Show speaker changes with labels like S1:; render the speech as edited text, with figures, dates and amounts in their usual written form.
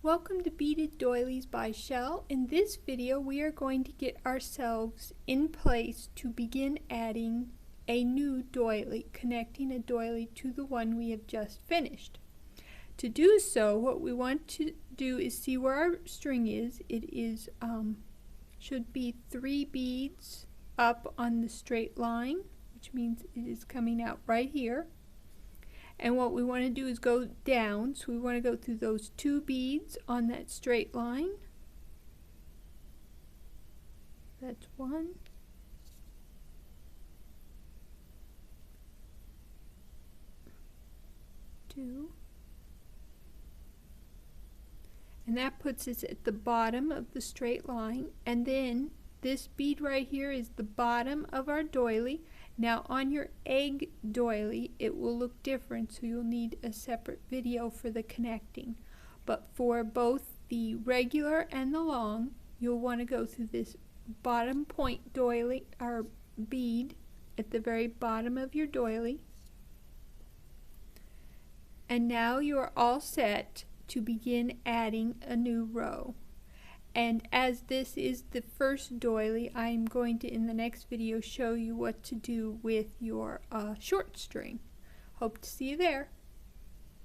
S1: Welcome to Beaded Doilies by Shell. In this video we are going to get ourselves in place to begin adding a new doily, connecting a doily to the one we have just finished. To do so, what we want to do is see where our string is. It is should be 3 beads up on the straight line, which means it is coming out right here. And what we want to do is go down, so we want to go through those 2 beads on that straight line. That's 1. Two. And that puts us at the bottom of the straight line. And then this bead right here is the bottom of our doily. Now on your egg doily it will look different, so you'll need a separate video for the connecting. But for both the regular and the long, you'll want to go through this bottom point doily or bead at the very bottom of your doily. And now you are all set to begin adding a new row. And as this is the first doily, I'm going to, in the next video, show you what to do with your short string. Hope to see you there.